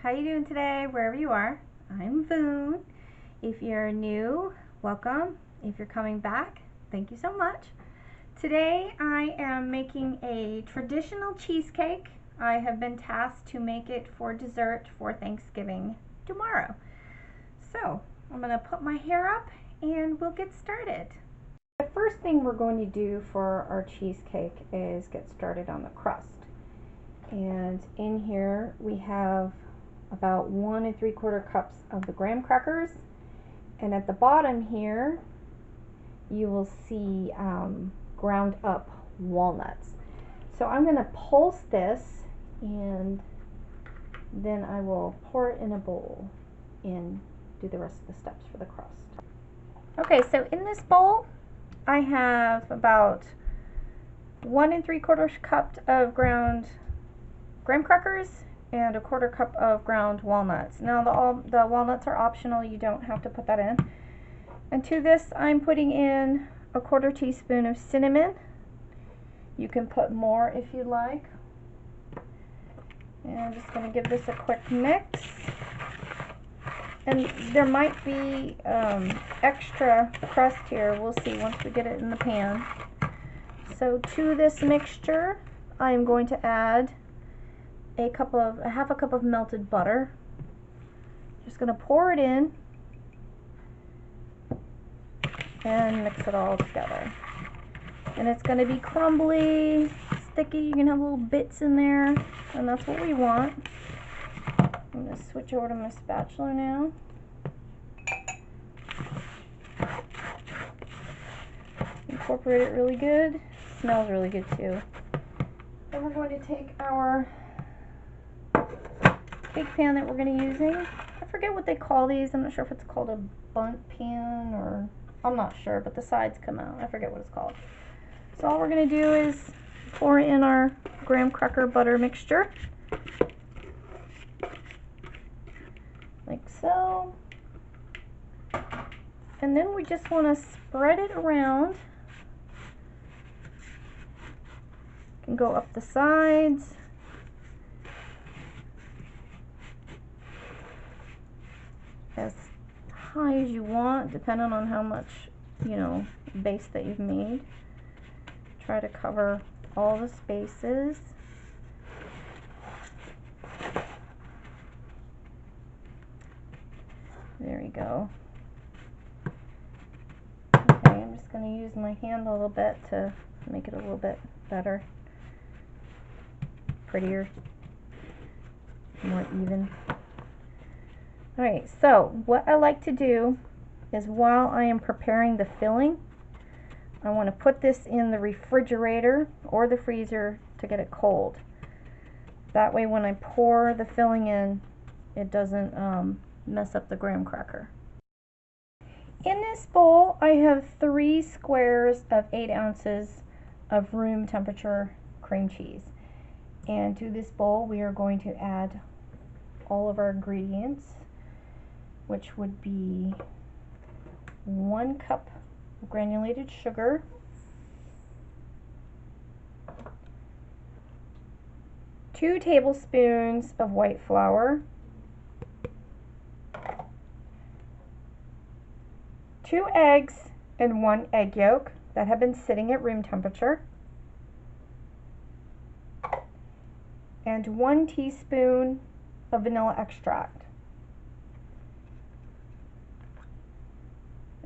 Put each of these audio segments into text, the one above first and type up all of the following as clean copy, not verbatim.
How you doing today, wherever you are? I'm Voon. If you're new, welcome. If you're coming back, thank you so much. Today I am making a traditional cheesecake. I have been tasked to make it for dessert for Thanksgiving tomorrow. So I'm going to put my hair up and we'll get started. The first thing we're going to do for our cheesecake is get started on the crust. And in here we have about 1 3/4 cups of the graham crackers, and at the bottom here you will see ground up walnuts. So I'm going to pulse this and then I will pour it in a bowl and do the rest of the steps for the crust. Okay, so in this bowl I have about 1 3/4 cup of ground graham crackers and 1/4 cup of ground walnuts. Now the walnuts are optional, you don't have to put that in. And to this I'm putting in 1/4 teaspoon of cinnamon. You can put more if you like. And I'm just going to give this a quick mix. And there might be extra crust here, we'll see once we get it in the pan. So to this mixture I'm going to add a half a cup of melted butter. Just going to pour it in and mix it all together. And it's going to be crumbly, sticky. You can have little bits in there, and that's what we want. I'm going to switch over to my spatula now. Incorporate it really good. Smells really good too. Then we're going to take our big pan that we're going to be using. I forget what they call these. I'm not sure if it's called a bundt pan or I'm not sure, but the sides come out. I forget what it's called. So all we're going to do is pour in our graham cracker butter mixture, like so. And then we just want to spread it around. You can go up the sides. As high as you want, depending on how much, base that you've made. Try to cover all the spaces. There you go. Okay, I'm just going to use my hand a little bit to make it a little bit better, prettier, more even. Alright, so what I like to do is while I am preparing the filling, I want to put this in the refrigerator or the freezer to get it cold. That way when I pour the filling in, it doesn't mess up the graham cracker. In this bowl I have 3 squares of 8 ounces of room temperature cream cheese. And to this bowl we are going to add all of our ingredients, which would be 1 cup of granulated sugar, 2 tablespoons of white flour, 2 eggs and 1 egg yolk that have been sitting at room temperature, and 1 teaspoon of vanilla extract.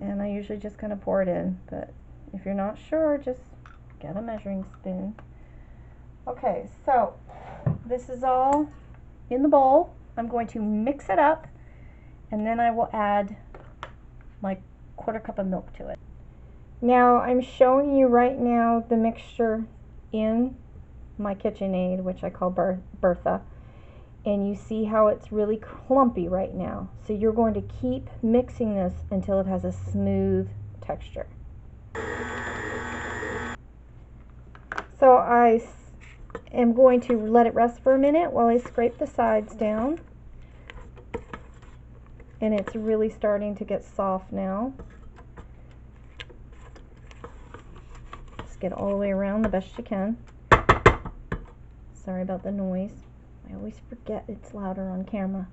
And I usually just kind of pour it in, but if you're not sure, just get a measuring spoon. Okay, so this is all in the bowl. I'm going to mix it up, and then I will add my 1/4 cup of milk to it. Now I'm showing you right now the mixture in my KitchenAid, which I call Bertha. And you see how it's really clumpy right now. So you're going to keep mixing this until it has a smooth texture. So I am going to let it rest for a minute while I scrape the sides down. And it's really starting to get soft now. Just get all the way around the best you can. Sorry about the noise. My I always forget it's louder on camera.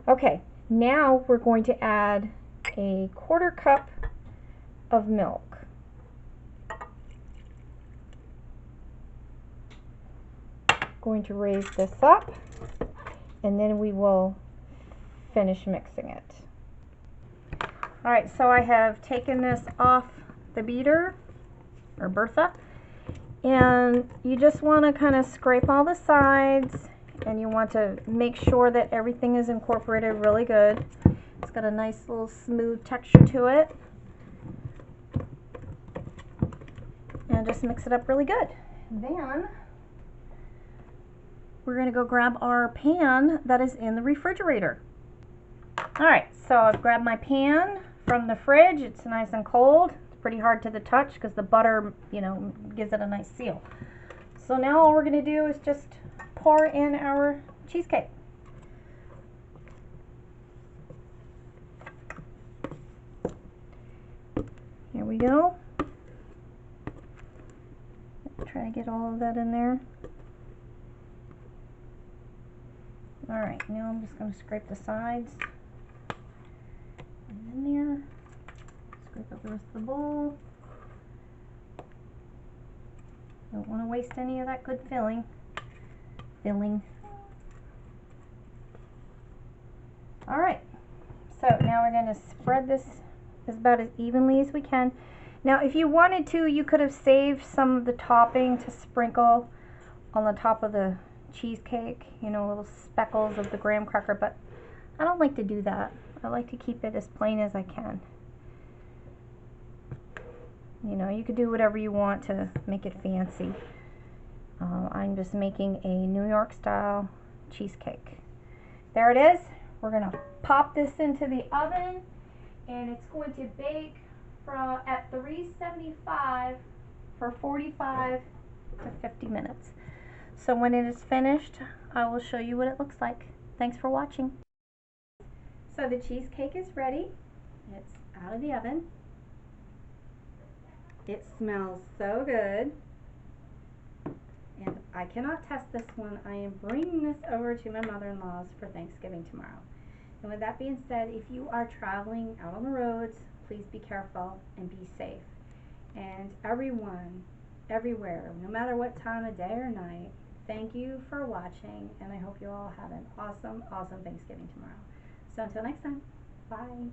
Okay, now we're going to add a 1/4 cup of milk. Going to raise this up, and then we will finish mixing it. Alright, so I have taken this off the beater, or Bertha, and you just want to kind of scrape all the sides, and you want to make sure that everything is incorporated really good. It's got a nice little smooth texture to it. And just mix it up really good. Then we're going to go grab our pan that is in the refrigerator. Alright, so I've grabbed my pan from the fridge. It's nice and cold. It's pretty hard to the touch because the butter, you know, gives it a nice seal. So now all we're going to do is just pour in our cheesecake. Here we go. Try to get all of that in there. Alright, now I'm just going to scrape the sides. And in there. Scrape up the rest of the bowl. Don't want to waste any of that good filling. Alright, so now we're going to spread this about as evenly as we can. Now if you wanted to, you could have saved some of the topping to sprinkle on the top of the cheesecake, you know, little speckles of the graham cracker, but I don't like to do that. I like to keep it as plain as I can. You know, you could do whatever you want to make it fancy. I'm just making a New York style cheesecake. There it is. We're going to pop this into the oven, and it's going to bake at 375 for 45 to 50 minutes. So when it is finished, I will show you what it looks like. Thanks for watching. So the cheesecake is ready. It's out of the oven. It smells so good. And I cannot test this one. I am bringing this over to my mother-in-law's for Thanksgiving tomorrow. And with that being said, if you are traveling out on the roads, please be careful and be safe. And everyone, everywhere, no matter what time of day or night, thank you for watching, and I hope you all have an awesome, awesome Thanksgiving tomorrow. So until next time, bye.